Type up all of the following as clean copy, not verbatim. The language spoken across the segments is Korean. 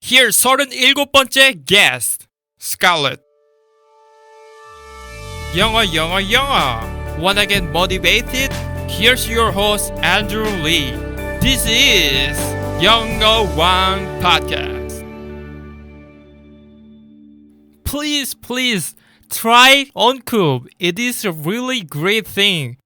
Here's 37번째 guest, Scarlett. 영어. Wanna get motivated? Here's your host, Andrew Lee. This is 영어왕 Podcast. Please try Uncube. It is a really great thing.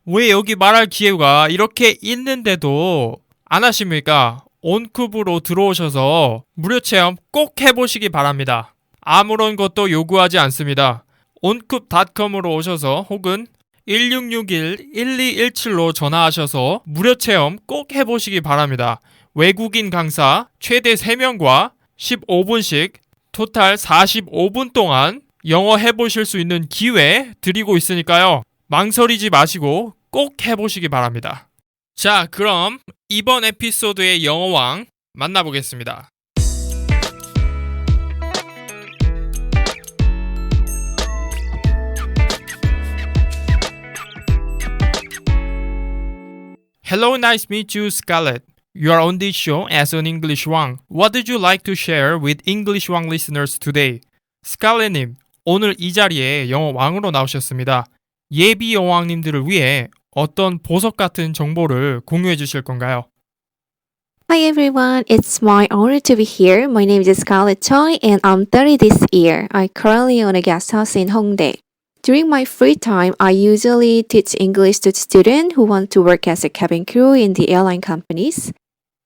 왜 여기 말할 기회가 이렇게 있는데도 안 하십니까? 온쿱으로 들어오셔서 무료 체험 꼭 해보시기 바랍니다. 아무런 것도 요구하지 않습니다. 온쿱.com으로 오셔서 혹은 1661-1217로 전화하셔서 무료 체험 꼭 해보시기 바랍니다. 외국인 강사 최대 3명과 15분씩 토탈 45분 동안 영어 해보실 수 있는 기회 드리고 있으니까요. 망설이지 마시고 꼭 해보시기 바랍니다. 자, 그럼 이번 에피소드의 영어왕 만나보겠습니다. Hello, nice to meet you, Scarlett. You are on this show as an English Wang. What did you like to share with English Wang listeners today? Scarlett님, 오늘 이 자리에 영어 왕으로 나오셨습니다. 예비 여왕님들을 위해 어떤 보석 같은 정보를 공유해 주실 건가요? Hi everyone, it's my honor to be here. My name is Scarlett Choi and I'm 30 this year. I currently own a guest house in Hongdae. During my free time, I usually teach English to students who want to work as a cabin crew in the airline companies.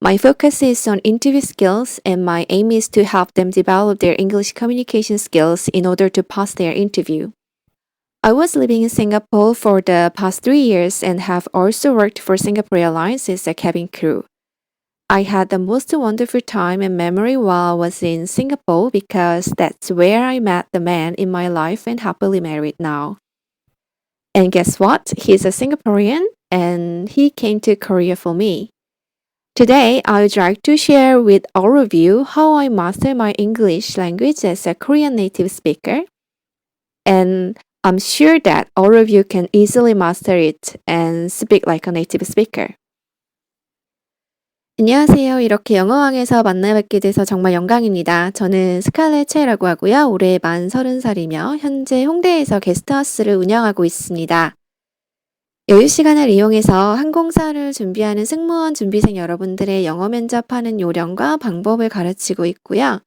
My focus is on interview skills and my aim is to help them develop their English communication skills in order to pass their interview. I was living in Singapore for the past 3 years and have also worked for Singapore Airlines as a cabin crew. I had the most wonderful time and memory while I was in Singapore because that's where I met the man in my life and happily married now. And guess what? He's a Singaporean and he came to Korea for me. Today, I would like to share with all of you how I master my English language as a Korean native speaker. And I'm sure that all of you can easily master it and speak like a native speaker. 안녕하세요. 이렇게 영어왕에서 만나뵙게 돼서 정말 영광입니다. 저는 스칼렛 채라고 하고요. 올해 만 30살이며 현재 홍대에서 게스트하우스를 운영하고 있습니다. 여유 시간을 이용해서 항공사를 준비하는 승무원 준비생 여러분들의 영어 면접하는 요령과 방법을 가르치고 있고요.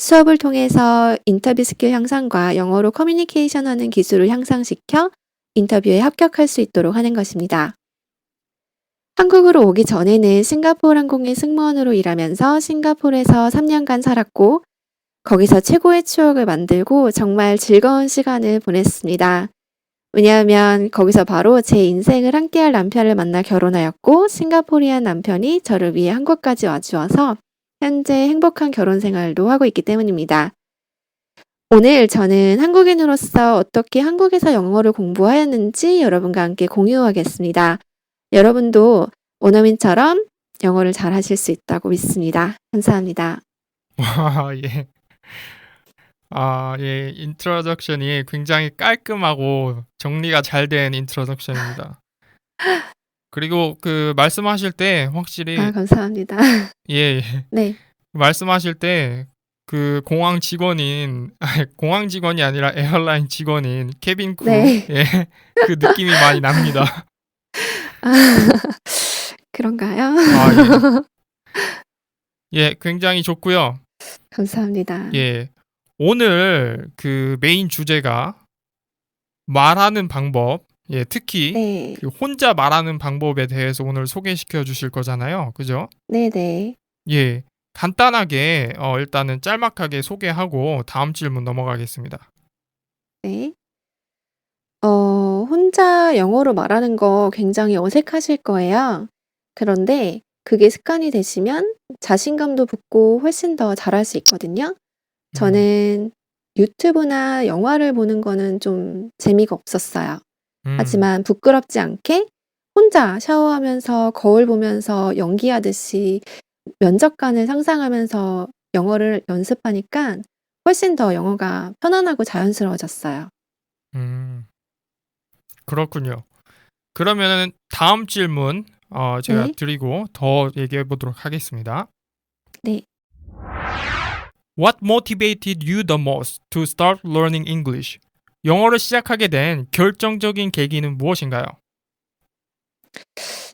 수업을 통해서 인터뷰 스킬 향상과 영어로 커뮤니케이션하는 기술을 향상시켜 인터뷰에 합격할 수 있도록 하는 것입니다. 한국으로 오기 전에는 싱가포르 항공의 승무원으로 일하면서 싱가포르에서 3년간 살았고 거기서 최고의 추억을 만들고 정말 즐거운 시간을 보냈습니다. 왜냐하면 거기서 바로 제 인생을 함께할 남편을 만나 결혼하였고 싱가포르한 남편이 저를 위해 한국까지 와주어서 현재 행복한 결혼 생활도 하고 있기 때문입니다. 오늘 저는 한국인으로서 어떻게 한국에서 영어를 공부하였는지 여러분과 함께 공유하겠습니다. 여러분도 원어민처럼 영어를 잘 하실 수 있다고 믿습니다. 감사합니다. 와, 예. 예. 인트로덕션이 굉장히 깔끔하고 정리가 잘 된 인트로덕션입니다. 그리고 그 말씀하실 때 확실히 감사합니다. 예. 네. 말씀하실 때 그 공항 직원이 아니라 에어라인 직원인 케빈 크루 네. 예. 그 느낌이 많이 납니다. 그런가요? 예, 굉장히 좋고요. 감사합니다. 예. 오늘 그 메인 주제가 말하는 방법, 예, 특히 네. 그 혼자 말하는 방법에 대해서 오늘 소개시켜 주실 거잖아요. 그죠? 네네. 예. 간단하게 일단은 짤막하게 소개하고 다음 질문 넘어가겠습니다. 네. 혼자 영어로 말하는 거 굉장히 어색하실 거예요. 그런데 그게 습관이 되시면 자신감도 붙고 훨씬 더 잘할 수 있거든요. 저는 유튜브나 영화를 보는 거는 좀 재미가 없었어요. 하지만 부끄럽지 않게 혼자 샤워하면서 거울 보면서 연기하듯이 면접관을 상상하면서 영어를 연습하니까 훨씬 더 영어가 편안하고 자연스러워졌어요. 그렇군요. 그러면은 다음 질문 제가 네. 드리고 더 얘기해 보도록 하겠습니다. 네. What motivated you the most to start learning English? 영어를 시작하게 된 결정적인 계기는 무엇인가요?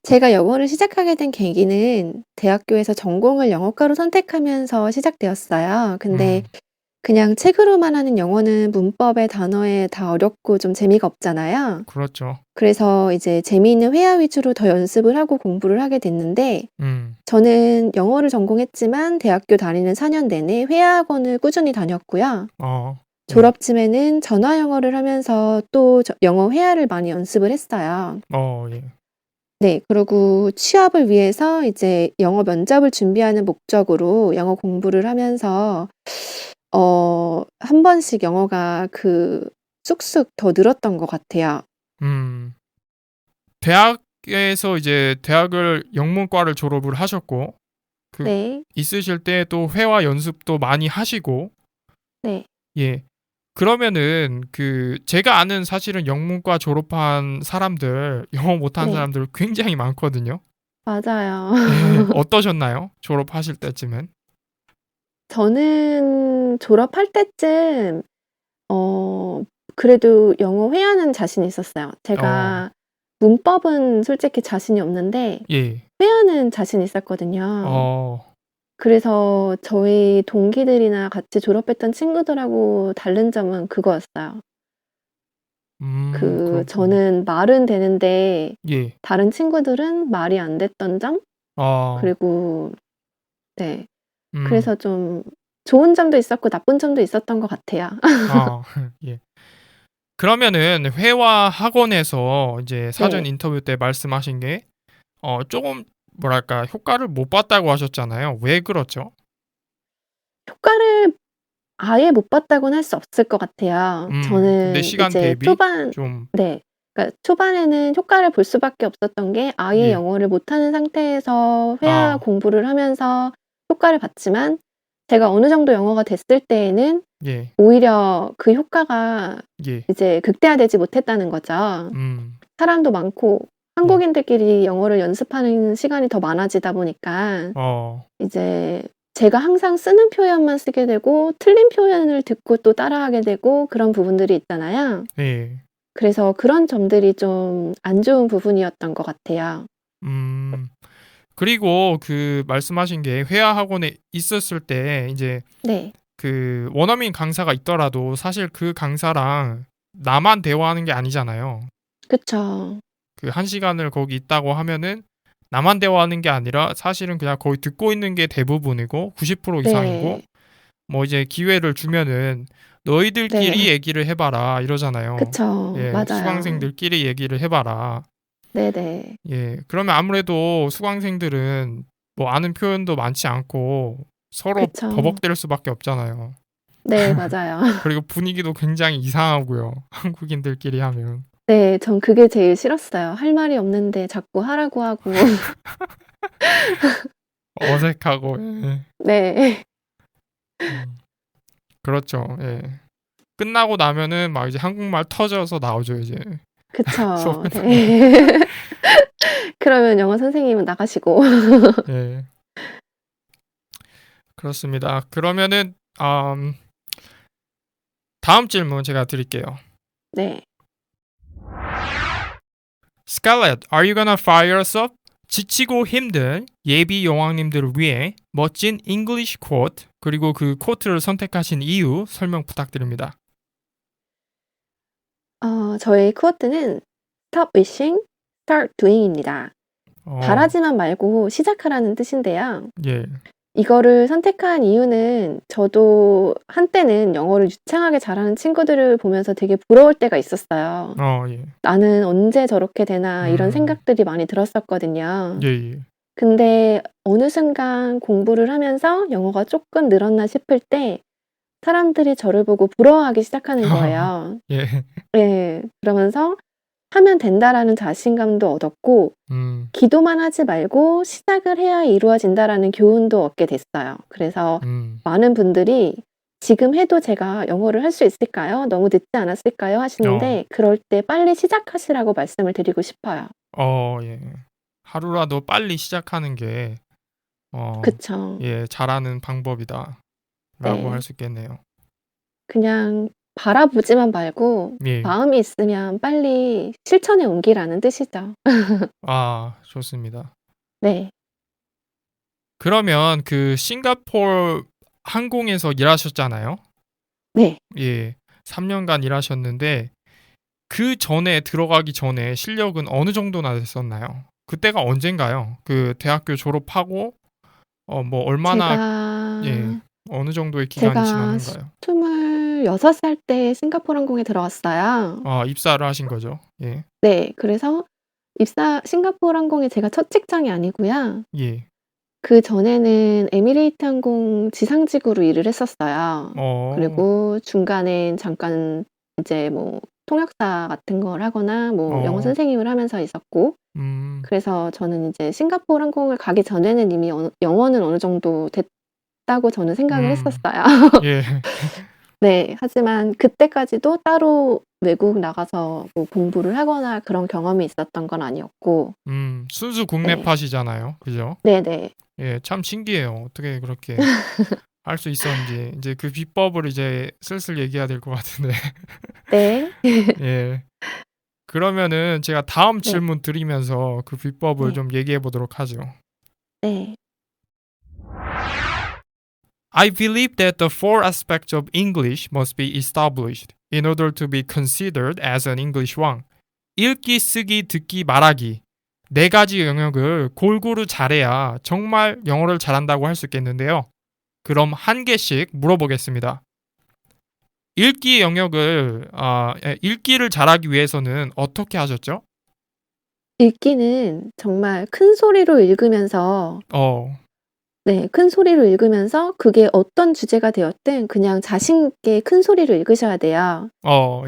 제가 영어를 시작하게 된 계기는 대학교에서 전공을 영어과로 선택하면서 시작되었어요. 근데 음, 그냥 책으로만 하는 영어는 문법에 단어에 다 어렵고 좀 재미가 없잖아요. 그렇죠. 그래서 이제 재미있는 회화 위주로 더 연습을 하고 공부를 하게 됐는데 저는 영어를 전공했지만 대학교 다니는 4년 내내 회화 학원을 꾸준히 다녔고요. 예, 졸업쯤에는 전화 영어를 하면서 또 영어 회화를 많이 연습을 했어요. 예. 네. 그리고 취업을 위해서 이제 영어 면접을 준비하는 목적으로 영어 공부를 하면서 한 번씩 영어가 쑥쑥 더 늘었던 것 같아요. 음, 대학에서 이제 대학을 영문과를 졸업을 하셨고, 그 네. 있으실 때 또 회화 연습도 많이 하시고, 네. 예. 그러면은 제가 아는 사실은 영문과 졸업한 사람들, 영어 못하는 네. 사람들 굉장히 많거든요. 맞아요. 예. 어떠셨나요? 졸업하실 때쯤엔? 저는 졸업할 때쯤 어 그래도 영어 회화는 자신이 있었어요. 어, 제가 문법은 솔직히 자신이 없는데 예. 회화는 자신 있었거든요. 어, 그래서 저희 동기들이나 같이 졸업했던 친구들하고 다른 점은 그거였어요. 그렇군요. 저는 말은 되는데 예. 다른 친구들은 말이 안 됐던 점? 어, 그리고 네. 음, 그래서 좀 좋은 점도 있었고 나쁜 점도 있었던 것 같아요. 아, 예. 그러면은 회화 학원에서 이제 사전 네. 인터뷰 때 말씀하신 게 조금 뭐랄까 효과를 못 봤다고 하셨잖아요. 왜 그렇죠? 효과를 아예 못 봤다고는 할 수 없을 것 같아요. 근데 저는 시간 이제 대비 좀 네. 그러니까 초반에는 효과를 볼 수밖에 없었던 게 아예 예. 영어를 못하는 상태에서 회화 아, 공부를 하면서 효과를 봤지만 제가 어느 정도 영어가 됐을 때에는 예. 오히려 그 효과가 예. 이제 극대화되지 못했다는 거죠. 음. 사람도 많고 예. 한국인들끼리 영어를 연습하는 시간이 더 많아지다 보니까 어. 이제 제가 항상 쓰는 표현만 쓰게 되고 틀린 표현을 듣고 또 따라하게 되고 그런 부분들이 있잖아요. 예. 그래서 그런 점들이 좀 안 좋은 부분이었던 것 같아요. 음. 그리고 말씀하신 게 회화 학원에 있었을 때 이제 네. 원어민 강사가 있더라도 사실 그 강사랑 나만 대화하는 게 아니잖아요. 그쵸. 한 시간을 거기 있다고 하면은 나만 대화하는 게 아니라 사실은 그냥 거의 듣고 있는 게 대부분이고 90% 이상이고 네. 뭐 이제 기회를 주면은 너희들끼리 네. 얘기를 해봐라 이러잖아요. 그쵸. 예, 맞아요. 수강생들끼리 얘기를 해봐라. 네네. 예, 그러면 아무래도 수강생들은 뭐 아는 표현도 많지 않고 서로 그쵸. 버벅댈 수밖에 없잖아요. 네 맞아요. 그리고 분위기도 굉장히 이상하고요. 한국인들끼리 하면 네. 전 그게 제일 싫었어요. 할 말이 없는데 자꾸 하라고 하고. 어색하고 예. 네. 음, 그렇죠. 예. 끝나고 나면은 막 이제 한국말 터져서 나오죠 이제 수업 그쵸. 끝나고. 네. 그러면 영어 선생님은 나가시고. 예, 그렇습니다. 그러면은 다음 질문 제가 드릴게요. 네. Scarlett, are you gonna fire us up? 지치고 힘든 예비 여왕님들을 위해 멋진 English quote 그리고 그 코트를 선택하신 이유 설명 부탁드립니다. 저의 퀴어트는 Stop wishing, start doing입니다. 어, 바라지만 말고 시작하라는 뜻인데요. 예, 이거를 선택한 이유는 저도 한때는 영어를 유창하게 잘하는 친구들을 보면서 되게 부러울 때가 있었어요. 예, '나는 언제 저렇게 되나.' 이런 음, 생각들이 많이 들었었거든요. 예, 예, 근데 어느 순간 공부를 하면서 영어가 쪼끔 늘었나 싶을 때 사람들이 저를 보고 부러워하기 시작하는 거예요. 예, 예. 그러면서 '하면 된다.'라는 자신감도 얻었고 음, '기도만 하지 말고 시작을 해야 이루어진다.'라는 교훈도 얻게 됐어요. 그래서 음, 많은 분들이 "지금 해도 제가 영어를 할 수 있을까요? 너무 늦지 않았을까요?" 어, 하시는데 그럴 때 빨리 시작하시라고 말씀을 드리고 싶어요. 예. 하루라도 빨리 시작하는 게, 어, 그쵸. 예, 잘하는 방법이다. 네. 할 수 있겠네요. 그냥 바라보지만 말고 예. 마음이 있으면 빨리 실천에 옮기라는 뜻이죠. 아, 좋습니다. 네. 그러면 그 싱가포르 항공에서 일하셨잖아요. 네. 예. 3년간 일하셨는데 그 전에 들어가기 전에 실력은 어느 정도나 됐었나요? 그때가 언젠가요? 그 대학교 졸업하고 뭐 얼마나 예. 제가 어느 정도의 기간이 제가 지났는가요? 26살 때 싱가포르 항공에 들어왔어요. 아, 입사를 하신 거죠. 예. 네. 그래서 싱가포르 항공이 제가 첫 직장이 아니고요. 예. 그전에는 에미레이트 항공 지상직으로 일을 했었어요. 어. 그리고 중간에 잠깐 이제 뭐 통역사 같은 걸 하거나 뭐 영어 어. 선생님을 하면서 있었고, 음. 그래서 저는 이제 싱가포르 항공을 가기 전에는 이미 영어는 어느 정도 됐다고 저는 생각을 음. 했었어요. 예. 네. 하지만 그때까지도 따로 외국 나가서 뭐 공부를 하거나 그런 경험이 있었던 건 아니었고. 순수 네. 국내팟이잖아요. 그죠? 네네. 예, 참 신기해요. 어떻게 그렇게 할 수 있었는지. 이제 그 비법을 이제 슬슬 얘기해야 될 것 같은데. 네. 예. 그러면은 제가 다음 네. 질문 드리면서 그 비법을 네. 좀 얘기해 보도록 하죠. 네. I believe that the four aspects of English must be established in order to be considered as an English 왕. 읽기, 쓰기, 듣기, 말하기. 네 가지 영역을 골고루 잘해야 정말 영어를 잘한다고 할 수 있겠는데요. 그럼 한 개씩 물어보겠습니다. 읽기 영역을 읽기를 잘하기 위해서는 어떻게 하셨죠? 읽기는 정말 큰 소리로 읽으면서, 어, 네, 큰 소리로 읽으면서 그게 어떤 주제가 되었든 그냥 자신 있게 큰 소리로 읽으셔야 돼요.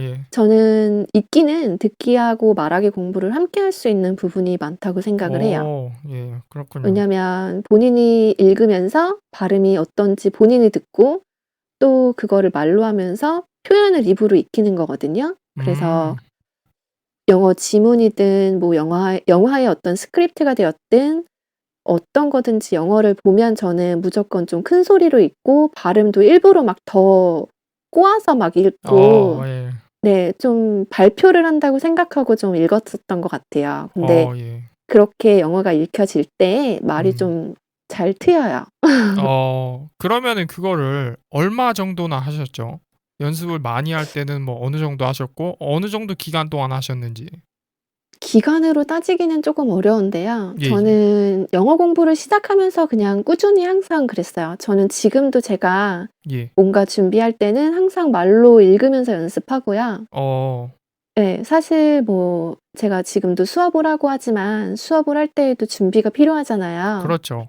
예. 저는 읽기는 듣기하고 말하기 공부를 함께 할 수 있는 부분이 많다고 생각을 해요. 예, 그렇군요. 왜냐면 본인이 읽으면서 발음이 어떤지 본인이 듣고 또 그거를 말로 하면서 표현을 입으로 익히는 거거든요. 그래서 음, 영어 지문이든 뭐 영화의 어떤 스크립트가 되었든 어떤 거든지 영어를 보면 저는 무조건 좀 큰 소리로 읽고 발음도 일부러 막 더 꼬아서 막 읽고, 예, 네, 좀 발표를 한다고 생각하고 좀 읽었었던 것 같아요. 근데 예. 그렇게 영어가 읽혀질 때 말이 음. 좀 잘 트여요. 그러면은 그거를 얼마 정도나 하셨죠? 연습을 많이 할 때는 뭐 어느 정도 하셨고, 어느 정도 기간 동안 하셨는지. 기간으로 따지기는 조금 어려운데요. 예, 예, 저는 영어 공부를 시작하면서 그냥 꾸준히 항상 그랬어요. 저는 지금도 제가 예. 뭔가 준비할 때는 항상 말로 읽으면서 연습하고요. 어, 네, 사실 뭐 제가 지금도 수업을 하고 하지만 수업을 할 때에도 준비가 필요하잖아요. 그렇죠.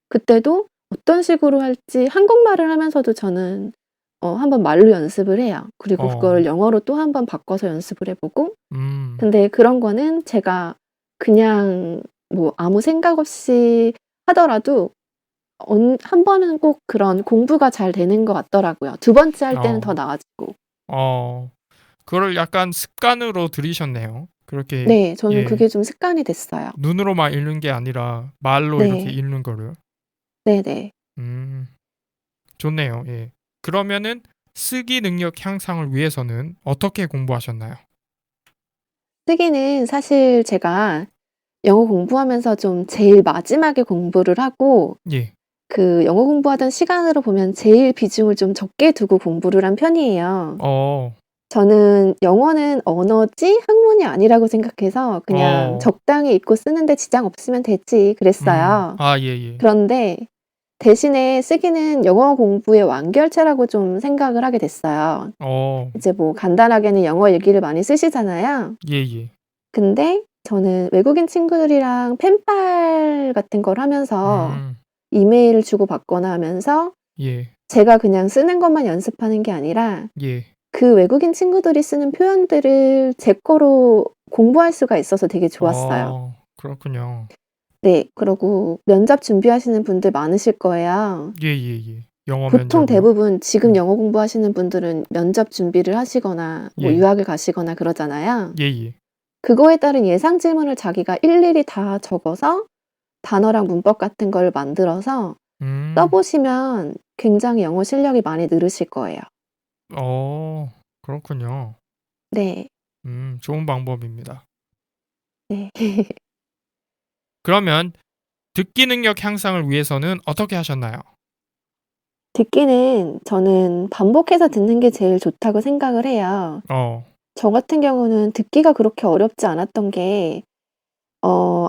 그때도 어떤 식으로 할지 한국말을 하면서도 저는 한번 말로 연습을 해요. 그리고 어, 그걸 영어로 또 한 번 바꿔서 연습을 해 보고. 음, 근데 그런 거는 제가 그냥 뭐 아무 생각 없이 하더라도 한 번은 꼭 그런 공부가 잘 되는 것 같더라고요. 두 번째 할 때는 더 어, 나아지고. 그걸 약간 습관으로 들이셨네요. 그렇게, 네. 저는 예, 그게 좀 습관이 됐어요. 눈으로만 읽는 게 아니라 말로 이렇게 네. 읽는 거를. 네네. 음, 좋네요. 예. 그러면은 쓰기 능력 향상을 위해서는 어떻게 공부하셨나요? 쓰기는 사실 제가 영어 공부하면서 좀 제일 마지막에 공부를 하고, 예. 그 영어 공부하던 시간으로 보면 제일 비중을 좀 적게 두고 공부를 한 편이에요. 어, 저는 영어는 언어지 학문이 아니라고 생각해서 그냥 어, 적당히 읽고 쓰는데 지장 없으면 되지 그랬어요. 예, 예. 그런데 대신에 쓰기는 영어 공부의 완결체라고 좀 생각을 하게 됐어요. 어, 이제 뭐 간단하게는 영어 일기를 많이 쓰시잖아요. 예, 예. 근데 저는 외국인 친구들이랑 펜팔 같은 걸 하면서 음, 이메일을 주고받거나 하면서 예, 제가 그냥 쓰는 것만 연습하는 게 아니라 예. 그 외국인 친구들이 쓰는 표현들을 제 거로 공부할 수가 있어서 되게 좋았어요. 그렇군요. 네. 그리고 면접 준비하시는 분들 많으실 거예요. 예, 예, 예. 영어 보통 면접이요? 대부분 지금 음, 영어 공부하시는 분들은 면접 준비를 하시거나 뭐 예, 유학을 가시거나 그러잖아요. 예, 예. 그거에 따른 예상 질문을 자기가 일일이 다 적어서 단어랑 문법 같은 걸 만들어서 써 음, 보시면 굉장히 영어 실력이 많이 늘으실 거예요. 그렇군요. 네. 좋은 방법입니다. 네. 그러면 듣기 능력 향상을 위해서는 어떻게 하셨나요? 듣기는 저는 반복해서 듣는 게 제일 좋다고 생각을 해요. 어, 저 같은 경우는 듣기가 그렇게 어렵지 않았던 게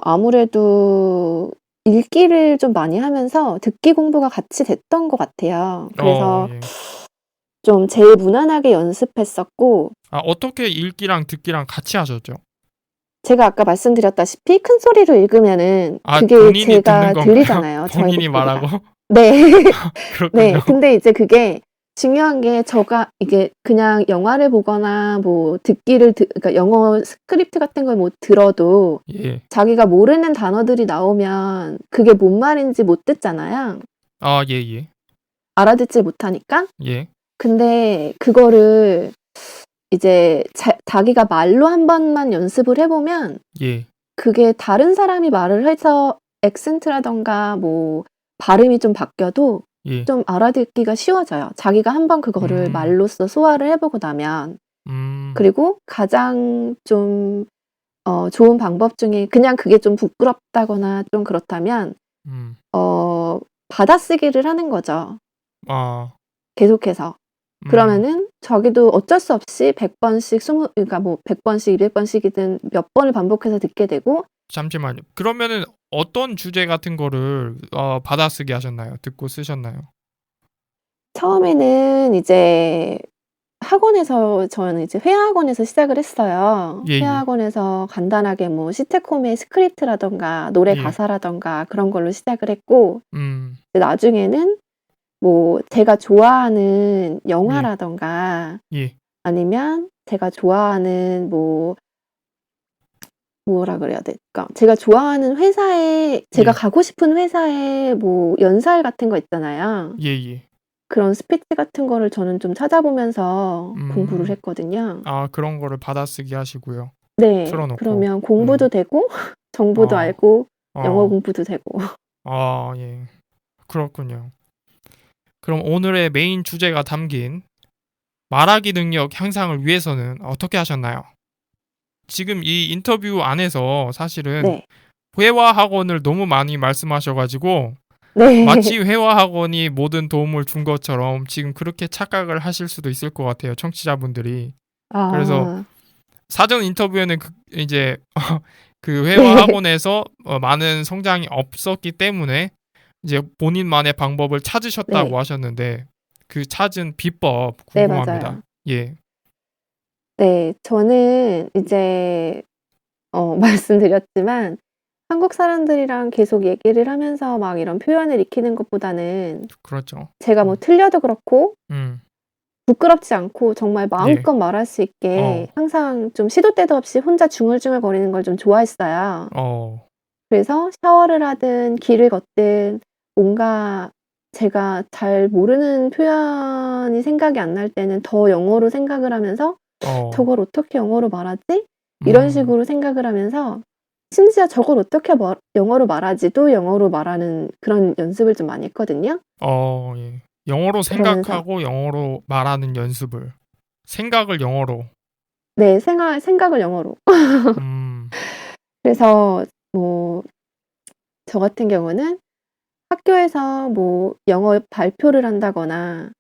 아무래도 읽기를 좀 많이 하면서 듣기 공부가 같이 됐던 것 같아요. 그래서 예. 좀 제일 무난하게 연습했었고 어떻게 읽기랑 듣기랑 같이 하셨죠? 제가 아까 말씀드렸다시피 큰 소리로 읽으면은 그게 본인이 듣는 제가 건가요? 들리잖아요, 저의 본인이 목소리가. 말하고? 네. 그렇군요. 네. 근데 이제 그게 중요한 게 제가 이게 그냥 영화를 보거나 뭐 그러니까 영어 스크립트 같은 걸 뭐 들어도 예. 자기가 모르는 단어들이 나오면 그게 뭔 말인지 못 듣잖아요. 예. 알아듣지 못하니까. 예. 근데 그거를 이제 자기가 말로 한 번만 연습을 해 보면 예. 그게 다른 사람이 말을 해서 액센트라든가 뭐 발음이 좀 바뀌어도 예. 좀 알아듣기가 쉬워져요. 자기가 한 번 그거를 말로써 소화를 해 보고 나면. 그리고 가장 좀 좋은 방법 중에 그냥 그게 좀 부끄럽다거나 좀 그렇다면 받아쓰기를 하는 거죠, 계속해서. 그러면은 자기도 어쩔 수 없이 100 번씩 그러니까 뭐 100 번씩 200 번씩이든 몇 번을 반복해서 듣게 되고 잠시만요. 그러면은 어떤 주제 같은 거를 받아쓰기 하셨나요? 듣고 쓰셨나요? 처음에는 이제 저는 이제 회화학원에서 시작을 했어요. 예. 회화학원에서 간단하게 뭐 시트콤의 스크립트라든가 노래 예. 가사라든가 그런 걸로 시작을 했고 나중에는 뭐 제가 좋아하는 영화라든가 예. 아니면 제가 좋아하는 뭐라 그래야 될까? 제가 좋아하는 회사에 제가 예. 가고 싶은 회사에 뭐 연설 같은 거 있잖아요. 예. 그런 스피치 같은 거를 저는 좀 찾아보면서 공부를 했거든요. 그런 거를 받아쓰기 하시고요. 네. 틀어놓고. 그러면 공부도 되고 정보도 알고 영어 어. 공부도 되고. 예. 그렇군요. 그럼 오늘의 메인 주제가 담긴 말하기 능력 향상을 위해서는 어떻게 하셨나요? 지금 이 인터뷰 안에서 사실은 네. 회화 학원을 너무 많이 말씀하셔가지고 네. 마치 회화 학원이 모든 도움을 준 것처럼 지금 그렇게 착각을 하실 수도 있을 것 같아요, 청취자분들이. 그래서 사전 인터뷰에는 이제 그 회화 네. 학원에서 많은 성장이 없었기 때문에 이제 본인만의 방법을 찾으셨다고 네. 하셨는데 그 찾은 비법 네, 궁금합니다. 맞아요. 예. 네. 저는 이제 말씀드렸지만 한국 사람들이랑 계속 얘기를 하면서 막 이런 표현을 익히는 것보다는 그렇죠. 제가 뭐 틀려도 그렇고 음. 부끄럽지 않고 정말 마음껏 말할 수 있게 항상 좀 시도 때도 없이 혼자 중얼중얼거리는 걸 좀 좋아했어요. 그래서 샤워를 하든 길을 걷든 뭔가 제가 잘 모르는 표현이 생각이 안 날 때는 더 영어로 생각을 하면서 '저걸 어떻게 영어로 말하지?' 이런 식으로 생각을 하면서 심지어 '저걸 어떻게 영어로 말하지?'도 영어로 말하는 그런 연습을 좀 많이 했거든요. 예. 영어로 그러면서 생각하고 영어로 말하는 연습을. 생각을 영어로. 네. 생각을 영어로. 그래서 뭐 저 같은 경우는 학교에서 뭐 영어 발표를 한다거나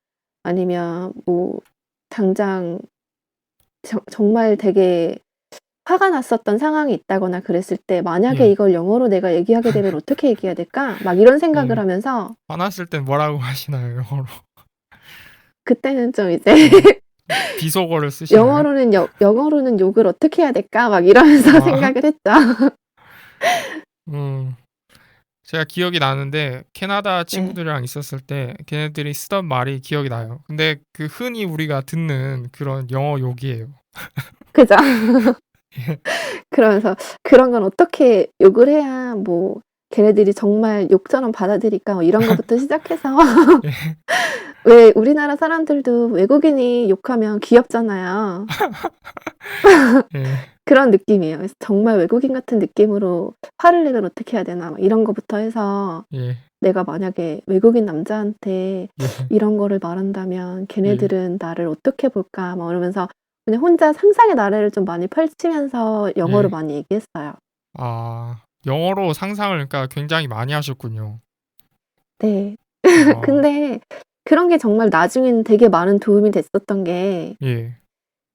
아니면 뭐 당장 정말 되게 화가 났었던 상황이 있다거나 그랬을 때 '만약에 예. 이걸 영어로 내가 얘기하게 되면 어떻게 얘기해야 될까?' 막 이런 생각을 예. 하면서 화났을 땐 뭐라고 하시나요, 영어로? 그때는 좀 이제 비속어를 쓰시나요? 영어로는 욕을 어떻게 해야 될까?' 막 이러면서 생각을 했죠. 제가 기억이 나는데 캐나다 네. 친구들이랑 있었을 때 걔네들이 쓰던 말이 기억이 나요. 근데 그 흔히 우리가 듣는 그런 영어 욕이에요. 그죠. 그러면서 '그런 건 어떻게 욕을 해야 뭐 걔네들이 정말 욕처럼 받아들일까?' 뭐 이런 거부터 시작해서 예. 왜 우리나라 사람들도 외국인이 욕하면 귀엽잖아요. 예. 그런 느낌이에요. 그래서 정말 외국인 같은 느낌으로 화를 내면 어떻게 해야 되나 막 이런 거부터 해서 예. 내가 만약에 외국인 남자한테 예. 이런 거를 말한다면 걔네들은 나를 어떻게 볼까 막 이러면서 그냥 혼자 상상의 나래를 좀 많이 펼치면서 영어로 예. 많이 얘기했어요. 아, 영어로 상상을 그러니까 굉장히 많이 하셨군요. 네. 아, 근데 그런 게 정말 나중에는 되게 많은 도움이 됐었던 게 예.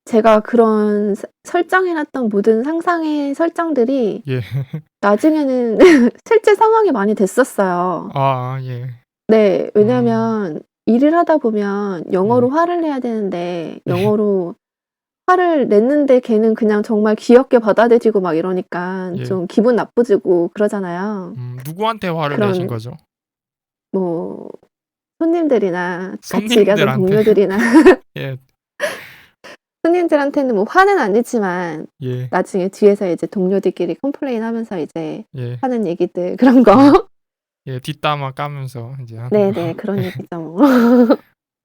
제가 그런 설정해 놨던 모든 상상의 설정들이 예. 나중에는 실제 상황이 많이 됐었어요. 아, 예. 네. 음. 왜냐면 일을 하다 보면 영어로 예. 화를 내야 되는데 예. 영어로 화를 냈는데 걔는 그냥 정말 귀엽게 받아들이고 막 이러니까 예. 좀 기분 나쁘지고 그러잖아요. 누구한테 화를 내신 그런 거죠? 뭐 손님들이나 같이 일하던 손님들한테. 동료들이나 예. 손님들한테는 뭐 화는 아니지만 예. 나중에 뒤에서 이제 동료들끼리 컴플레인하면서 이제 예. 하는 얘기들 그런 거. 예, 뒷담화 까면서 이제 하는 거. 네네. 그런 얘기죠 뭐.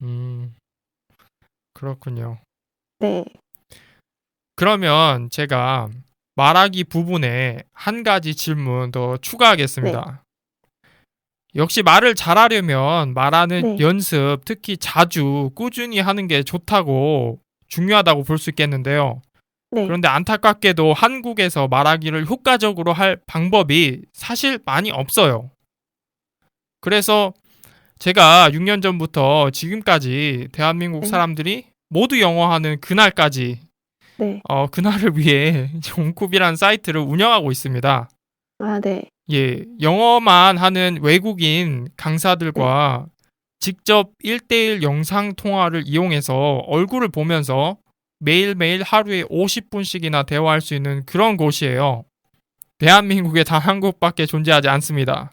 음, 그렇군요. 네. 그러면 제가 말하기 부분에 한 가지 질문 더 네. 추가하겠습니다. 역시 말을 잘하려면 말하는 네. 연습, 특히 자주 꾸준히 하는 게 좋다고 중요하다고 볼 수 있겠는데요. 네. 그런데 안타깝게도 한국에서 말하기를 효과적으로 할 방법이 사실 많이 없어요. 그래서 제가 6년 전부터 지금까지 대한민국 네. 사람들이 모두 영어하는 그날까지 네. 그날을 위해 온쿱이라는 사이트를 운영하고 있습니다. 아 네. 예, 영어만 하는 외국인 네. 강사들과 직접 1대1 영상 통화를 이용해서 얼굴을 보면서 매일매일 하루에 50분씩이나 대화할 수 있는 그런 곳이에요. 대한민국에 단 한 곳밖에 존재하지 않습니다.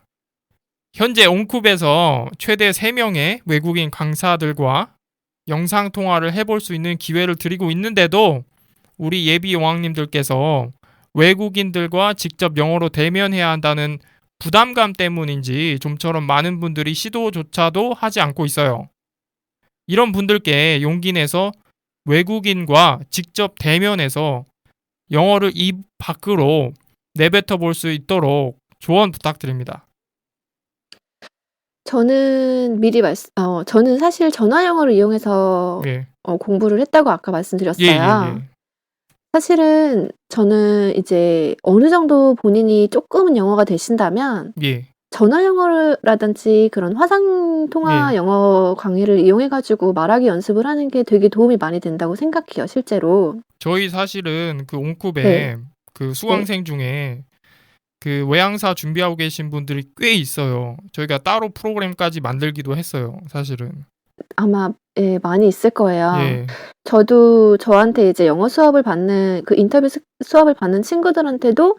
현재 온쿱에서 최대 3명의 외국인 강사들과 영상 통화를 해볼 수 있는 기회를 드리고 있는데도 우리 예비 여왕님들께서 외국인들과 직접 영어로 대면해야 한다는 부담감 때문인지 좀처럼 많은 분들이 시도조차도 하지 않고 있어요. 이런 분들께 용기 내서 외국인과 직접 대면해서 영어를 입 밖으로 내뱉어 볼 수 있도록 조언 부탁드립니다. 저는 사실 전화 영어를 이용해서 예. 공부를 했다고 아까 예, 예, 말씀드렸어요. 예. 사실은 저는 이제 어느 정도 본인이 쪼끔은 영어가 되신다면 예. 전화 영어라든지 그런 화상 통화 예. 영어 강의를 이용해 가지고 말하기 연습을 하는 게 되게 도움이 많이 된다고 생각해요, 실제로. 저희 사실은 그 네. 온쿱에 그 네. 수강생 중에 그 외항사 준비하고 계신 분들이 꽤 있어요. 저희가 따로 프로그램까지 만들기도 했어요, 사실은. 아마 예 많이 있을 거예요. 예. 저도 저한테 이제 영어 수업을 받는 그 인터뷰 수업을 받는 친구들한테도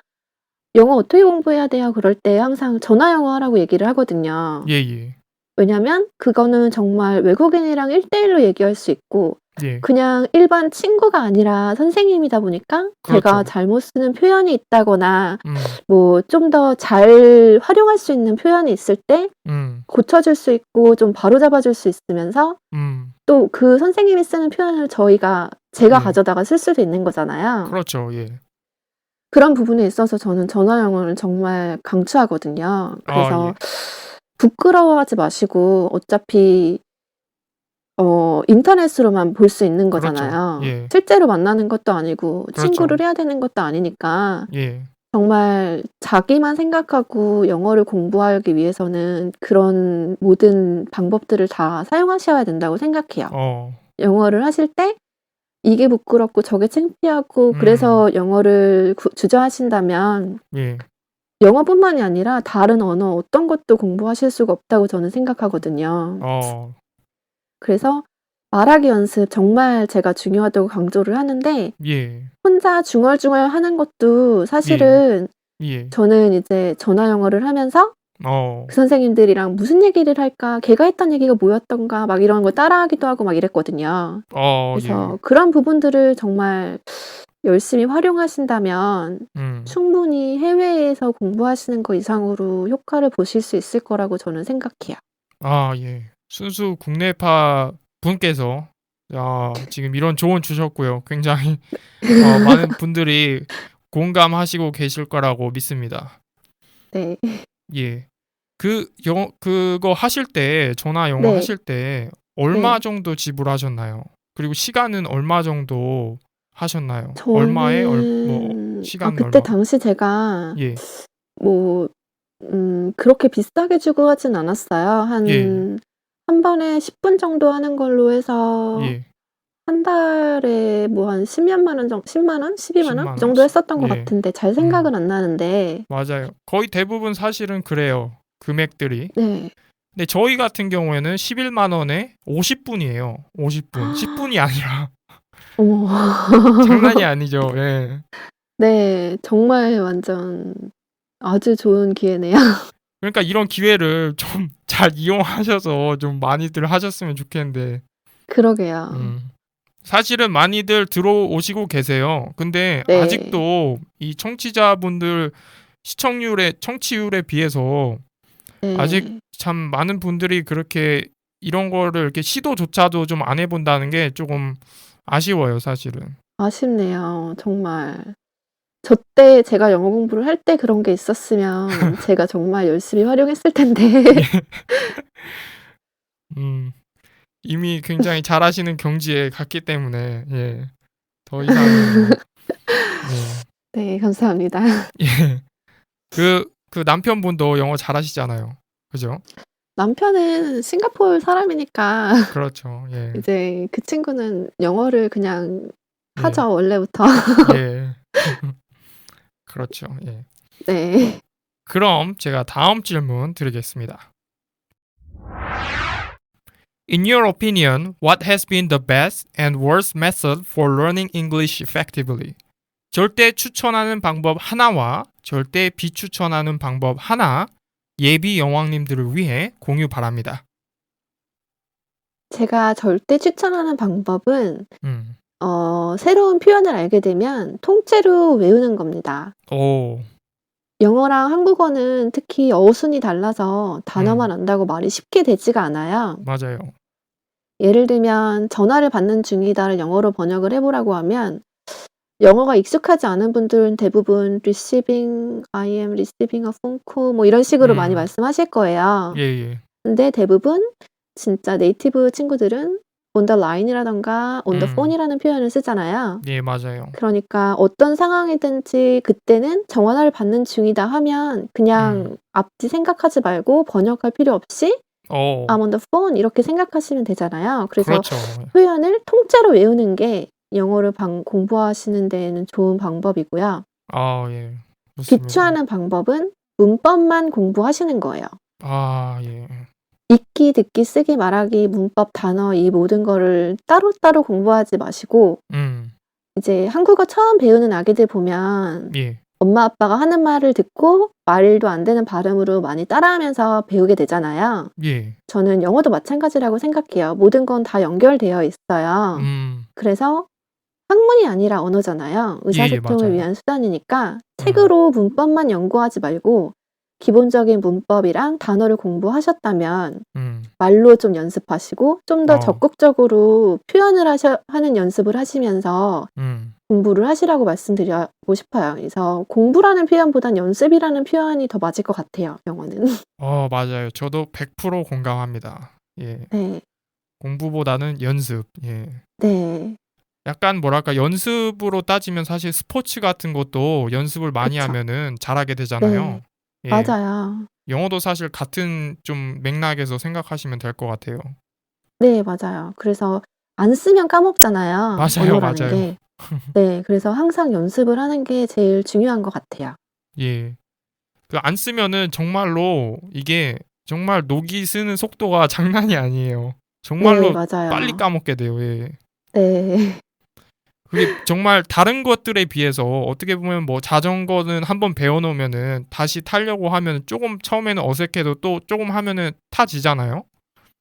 "영어 어떻게 공부해야 돼요?" 그럴 때 항상 전화 영어 하라고 얘기를 하거든요. 예예. 왜냐면 그거는 정말 외국인이랑 1대1로 얘기할 수 있고 예. 그냥 일반 친구가 아니라 선생님이다 보니까 제가 그렇죠. 잘못 쓰는 표현이 있다거나 음. 뭐 좀 더 잘 활용할 수 있는 표현이 있을 때 음. 고쳐 줄 수 있고 좀 바로잡아 줄 수 있으면서 음. 또 그 선생님이 쓰는 표현을 제가 예. 가져다가 쓸 수도 있는 거잖아요. 그렇죠. 예. 그런 부분에 있어서 저는 전화 영어를 정말 강추하거든요. 아, 그래서 예. 부끄러워하지 마시고 어차피 인터넷으로만 볼 수 있는 그렇죠. 거잖아요. 예. 실제로 만나는 것도 아니고 그렇죠. 친구를 해야 되는 것도 아니니까 예. 정말 자기만 생각하고 영어를 공부하기 위해서는 그런 모든 방법들을 다 사용하셔야 된다고 생각해요. 영어를 하실 때 이게 부끄럽고 저게 창피하고 그래서 영어를 주저하신다면 예. 영어뿐만이 아니라 다른 언어 어떤 것도 공부하실 수가 없다고 저는 생각하거든요. 그래서 말하기 연습 정말 제가 중요하다고 강조를 하는데 예. 혼자 중얼중얼 하는 것도 사실은 예. 저는 이제 전화 영어를 하면서 그 선생님들이랑 무슨 얘기를 할까? 걔가 했던 얘기가 뭐였던가? 막 이런 걸 따라하기도 하고 막 이랬거든요. 그래서 예. 그런 부분들을 정말 열심히 활용하신다면 충분히 해외에서 공부하시는 거 이상으로 효과를 보실 수 있을 거라고 저는 생각해요. 아, 예. 순수 국내파 분께서 지금 이런 조언 주셨고요. 굉장히 많은 분들이 공감하시고 계실 거라고 믿습니다. 네. 예. 그거 하실 때, 전화 영어 네, 하실 때 얼마 네. 정도 지불하셨나요? 그리고 시간은 얼마 정도 하셨나요? 얼마에 뭐 시간은 그때 얼마? 당시 제가 예, 뭐, 그렇게 비싸게 주고 하진 않았어요. 예, 한 번에 10분 정도 하는 걸로 해서 예. 한 달에 뭐 한 10몇만 원 정도, 10만 원? 12만 원? 10만 그 정도 원씩. 했었던 것 예. 같은데 잘 음. 생각은 안 나는데, 맞아요. 거의 대부분 사실은 그래요. 금액들이. 네. 근데 저희 같은 경우에는 11만 원에 50분이에요. 50분. 10분이 아니라 어머. 장난이 아니죠. 예. 네. 정말 완전 아주 좋은 기회네요. 그러니까 이런 기회를 좀 잘 이용하셔서 좀 많이들 하셨으면 좋겠는데, 그러게요. 음. 사실은 많이들 들어오시고 계세요. 근데 네. 아직도 이 청취자분들 청취율에 비해서 아직 네. 참 많은 분들이 그렇게 이런 거를 이렇게 시도조차도 좀 안 해본다는 게 조금 아쉬워요, 사실은. 아쉽네요. 정말. 저 때 제가 영어 공부를 할 때 그런 게 있었으면 제가 정말 열심히 활용했을 텐데. 음, 이미 굉장히 잘하시는 경지에 갔기 때문에, 예, 더 이상은 뭐, 예, 네. 감사합니다. 예. 그 남편분도 영어 잘하시잖아요. 그죠? 남편은 싱가포르 사람이니까 그렇죠. 예, 이제 그 친구는 영어를 그냥 예, 하죠, 원래부터. 예. 그렇죠. 예. 네. 그럼 제가 다음 질문 드리겠습니다. In your opinion, what has been the best and worst method for learning English effectively? 절대 추천하는 방법 하나와 절대 비추천하는 방법 하나 예비 여왕님들을 위해 공유 바랍니다. 제가 절대 추천하는 방법은 음. 새로운 표현을 알게 되면 통째로 외우는 겁니다. 오. 영어랑 한국어는 특히 어순이 달라서 단어만 음. 안다고 말이 쉽게 되지가 않아요. 맞아요. 예를 들면 전화를 받는 중이다를 영어로 번역을 해 보라고 하면 영어가 익숙하지 않은 분들은 대부분 I am receiving a phone call 뭐 이런 식으로 많이 음. 말씀하실 거예요. 예예. 근데 대부분 진짜 네이티브 친구들은 on the line이라든가 on the 음. phone이라는 표현을 쓰잖아요. 예, 맞아요. 그러니까 어떤 상황이든지 그때는 "전화를 받는 중이다." 하면 음. 그냥 앞뒤 생각하지 말고 번역할 필요 없이 어. I'm on the phone 이렇게 생각하시면 되잖아요. 그래서 그렇죠. 표현을 통째로 외우는 게 영어를 공부하시는 데에는 좋은 방법이고요. 아, 예. 좋습니다. 비추하는 방법은 문법만 공부하시는 거예요. 아, 예. 읽기, 듣기, 쓰기, 말하기, 문법, 단어 이 모든 거를 따로따로 공부하지 마시고 음. 이제 한국어 처음 배우는 아기들 보면 예. 엄마 아빠가 하는 말을 듣고 말도 안 되는 발음으로 많이 따라하면서 배우게 되잖아요. 예. 저는 영어도 마찬가지라고 생각해요. 모든 건 다 연결되어 있어요. 음. 그래서 학문이 아니라 언어잖아요. 예예, 의사소통을 맞아요. 위한 수단이니까 음. 책으로 문법만 연구하지 말고 기본적인 문법이랑 단어를 공부하셨다면 음. 말로 좀 연습하시고 좀 더 어. 적극적으로 표현을 하는 연습을 하시면서 음. 공부를 하시라고 말씀드리고 싶어요. 그래서 공부라는 표현보단 연습이라는 표현이 더 맞을 것 같아요, 영어는. 맞아요. 저도 100% 공감합니다. 예. 네. 공부보다는 연습. 예. 네. 약간 뭐랄까 연습으로 따지면 사실 스포츠 같은 것도 연습을 많이 그쵸. 하면은 잘하게 되잖아요. 네. 예. 맞아요. 영어도 사실 같은 좀 맥락에서 생각하시면 될 것 같아요. 네, 맞아요. 그래서 안 쓰면 까먹잖아요, 맞아요, 언어라는 맞아요. 게. 네. 그래서 항상 연습을 하는 게 제일 중요한 것 같아요. 예. 그 안 쓰면은 정말로 이게 정말 녹이 쓰는 속도가 장난이 아니에요. 네, 정말로 빨리 맞아요. 까먹게 돼요. 예. 네. 그게 정말 다른 것들에 비해서 어떻게 보면 뭐 자전거는 한번 배워 놓으면은 다시 타려고 하면 조금 처음에는 어색해도 또 조금 하면은 타지잖아요.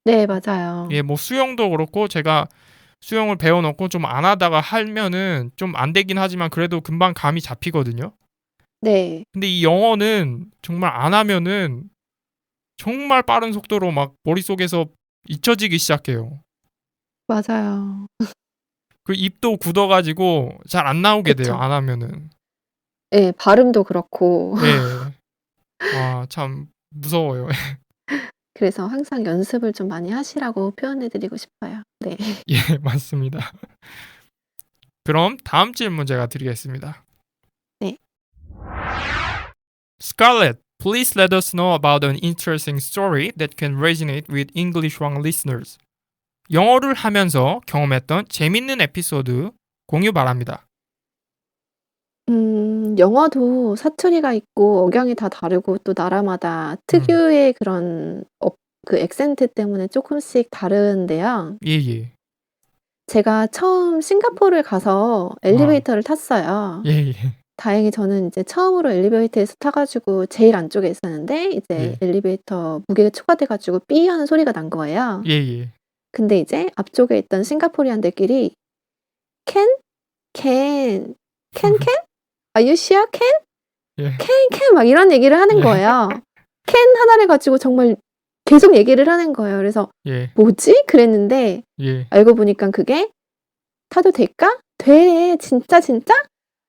네, 맞아요. 예, 뭐 수영도 그렇고 제가 수영을 배워 놓고 좀 안 하다가 하면은 좀 안 되긴 하지만 그래도 금방 감이 잡히거든요. 네. 근데 이 영어는 정말 안 하면은 정말 빠른 속도로 막 머릿속에서 잊혀지기 시작해요. 맞아요. 그 입도 굳어 가지고 잘 안 나오게 돼요, 그쵸. 안 하면은. 예, 발음도 그렇고. 예. 아, 참 무서워요. 그래서 항상 연습을 좀 많이 하시라고 표현해 드리고 싶어요. 네. 예, 맞습니다. 그럼 다음 질문 제가 드리겠습니다. 네. Scarlett, please let us know about an interesting story that can resonate with English왕 listeners. 영어를 하면서 경험했던 재밌는 에피소드 공유 바랍니다. 영어도 사투리가 있고 억양이 다 다르고 또 나라마다 특유의 그런 그 액센트 때문에 쪼끔씩 다른데요. 예예. 제가 처음 싱가포르에 가서 엘리베이터를 탔어요. 예예. 다행히 저는 이제 처음으로 엘리베이터에서 타 가지고 제일 안쪽에 있었는데 이제 예. 엘리베이터 무게가 추가돼 가지고 삐 하는 소리가 난 거예요. 예예. 근데 이제 앞쪽에 있던 싱가포리안들끼리 "Can? Can? Can? Are you sure? Can? 예. Can?" 막 이런 얘기를 하는 예. 거예요. "Can?" 하나를 가지고 정말 계속 얘기를 하는 거예요. 그래서 예. '뭐지?' 그랬는데 예. 알고 보니깐 그게 "타도 될까? 돼. 진짜, 진짜?"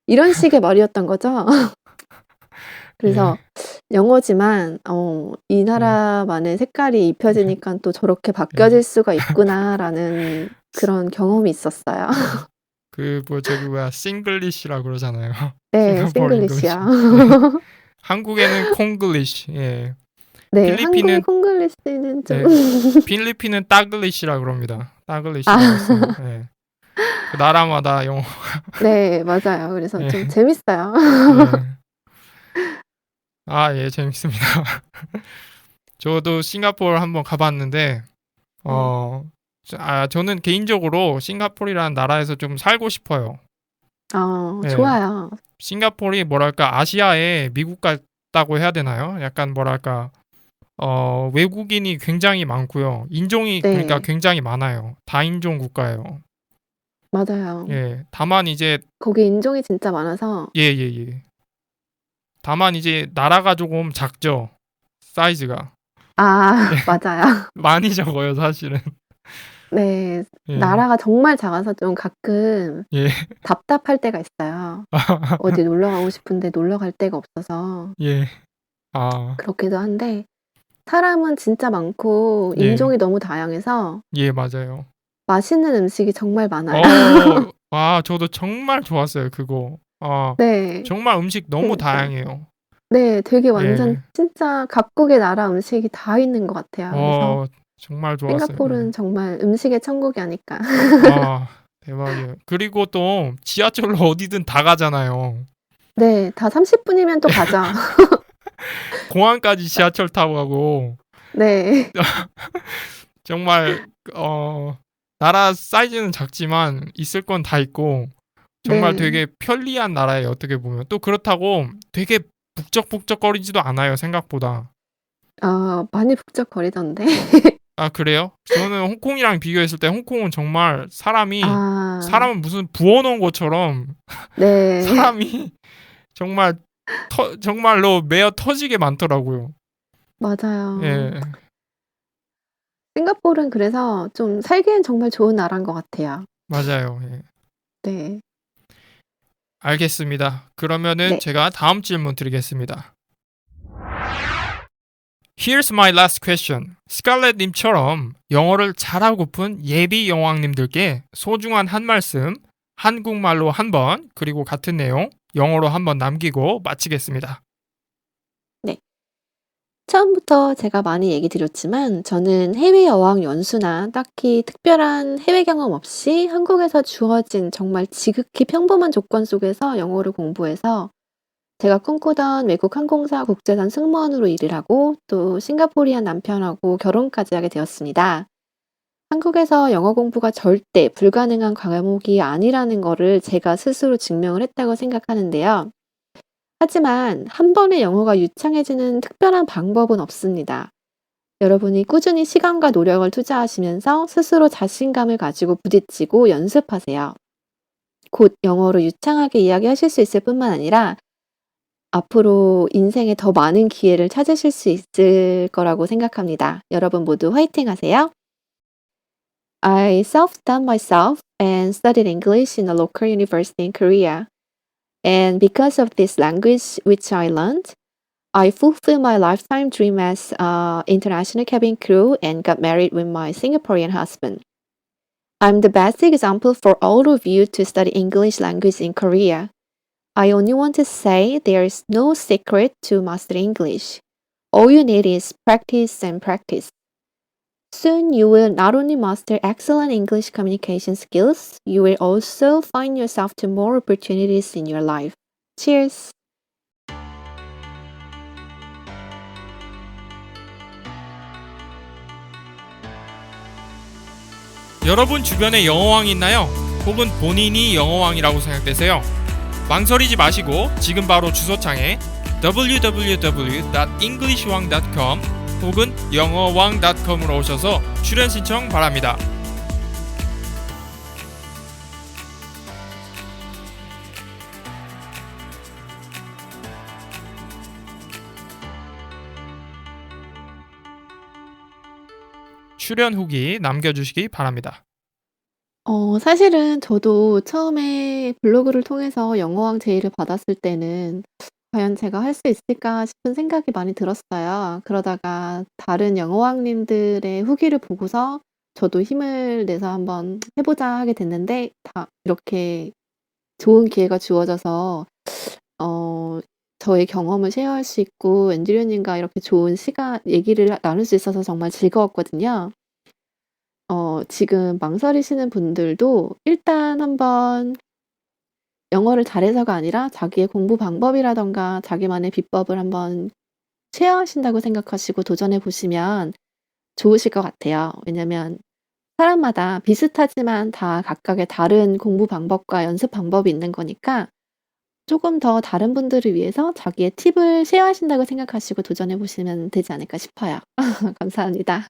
이런 식의 말이었던 거죠. 그래서 영어지만 이 나라만의 색깔이 입혀지니깐 또 '저렇게 바뀌어질 수가 있구나.'라는 그런 경험이 있었어요. 저기 싱글리시라고 그러잖아요. 네. 싱가포르 잉글리시. 싱글리시요. 네. 한국에는 콩글리시. 예. 네. 한국의 필리핀은 콩글리시는 좀 필리핀은 따글리시라고 그럽니다. 따글리시라고 써요. 예. 그 나라마다 영어. 네. 맞아요. 그래서 예. 좀 재밌어요. 예. 예, 재밌습니다. 저도 싱가포르 한번 가봤는데 저는 개인적으로 싱가포르라는 나라에서 좀 살고 싶어요. 예. 좋아요. 싱가포르이 뭐랄까 아시아의 미국 같다고 해야 되나요? 약간 뭐랄까 외국인이 굉장히 많고요. 인종이 그러니까 네. 굉장히 많아요. 다인종 국가예요. 맞아요. 예. 다만 이제 거기 인종이 진짜 많아서 예예예. 다만 이제 나라가 조금 작죠. 사이즈가. 맞아요. 많이 적어요, 사실은. 네. 예. 나라가 정말 작아서 좀 가끔 예. 답답할 때가 있어요. 어디 놀러 가고 싶은데 놀러 갈 데가 없어서 예. 그렇기도 한데 사람은 진짜 많고 예. 인종이 너무 다양해서 예, 맞아요. 맛있는 음식이 정말 많아요. 저도 정말 좋았어요, 그거. 네. 정말 음식 너무 그러니까 다양해요. 네. 되게 완전 예. 진짜 각국의 나라 음식이 다 있는 것 같아요. 그래서 정말 좋았어요. 싱가포르는 정말 음식의 천국이 아닐까. 대박이에요. 그리고 또 지하철로 어디든 다 가잖아요. 네. 다 30분이면 또 가죠. 공항까지 지하철 타고 가고 네. 정말 나라 사이즈는 작지만 있을 건 다 있고 정말 네. 되게 편리한 나라예요, 어떻게 보면. 또 그렇다고 되게 북적북적거리지도 않아요, 생각보다. 많이 북적거리던데. 그래요? 저는 홍콩이랑 비교했을 때 홍콩은 정말 사람은 무슨 부어 놓은 것처럼 네. 사람이 정말 정말로 메어 터지게 많더라고요. 맞아요. 예. 싱가포르는 그래서 좀 살기엔 정말 좋은 나라인 것 같아요. 맞아요. 예. 네. 알겠습니다. 그러면은 네. 제가 다음 질문 드리겠습니다. Here's my last question. 스칼렛님처럼 영어를 잘하고픈 예비 영왕님들께 소중한 한 말씀, 한국말로 한 번, 그리고 같은 내용, 영어로 한 번 남기고 마치겠습니다. 처음부터 제가 많이 얘기 드렸지만 저는 해외 여행 연수나 딱히 특별한 해외 경험 없이 한국에서 주어진 정말 지극히 평범한 조건 속에서 영어를 공부해서 제가 꿈꾸던 외국 항공사 국제선 승무원으로 일을 하고 또 싱가포리안 남편하고 결혼까지 하게 되었습니다. 한국에서 영어 공부가 절대 불가능한 과목이 아니라는 거를 제가 스스로 증명을 했다고 생각하는데요. 하지만 한 번에 영어가 유창해지는 특별한 방법은 없습니다. 여러분이 꾸준히 시간과 노력을 투자하시면서 스스로 자신감을 가지고 부딪히고 연습하세요. 곧 영어로 유창하게 이야기하실 수 있을 뿐만 아니라 앞으로 인생에 더 많은 기회를 찾으실 수 있을 거라고 생각합니다. 여러분 모두 화이팅 하세요. I self-taught myself and studied English in a local university in Korea. And because of this language which I learned, I fulfilled my lifetime dream as international cabin crew and got married with my Singaporean husband. I'm the best example for all of you to study English language in Korea. I only want to say there is no secret to master English. All you need is practice and practice. Soon you will not only master excellent English communication skills, you will also find yourself to more opportunities in your life. Cheers! 여러분 주변에 영어왕이 있나요? 혹은 본인이 영어왕이라고 생각되세요? 망설이지 마시고 지금 바로 주소창에 www.englishwang.com 혹은 영어왕.com으로 오셔서 출연 신청 바랍니다. 출연 후기 남겨주시기 바랍니다. 사실은 저도 처음에 블로그를 통해서 영어왕 제의를 받았을 때는 과연 제가 할 수 있을까 싶은 생각이 많이 들었어요. 그러다가 다른 영어왕님들의 후기를 보고서 저도 힘을 내서 한번 해보자 하게 됐는데 다 이렇게 좋은 기회가 주어져서 어, 저의 경험을 쉐어할 수 있고 앤드류님과 이렇게 좋은 시간 얘기를 나눌 수 있어서 정말 즐거웠거든요. 지금 망설이시는 분들도 일단 한번 영어를 잘해서가 아니라 자기의 공부 방법이라던가 자기만의 비법을 한번 쉐어하신다고 생각하시고 도전해 보시면 좋으실 것 같아요. 왜냐면 사람마다 비슷하지만 다 각각의 다른 공부 방법과 연습 방법이 있는 거니까 조금 더 다른 분들을 위해서 자기의 팁을 쉐어하신다고 생각하시고 도전해 보시면 되지 않을까 싶어요. 감사합니다.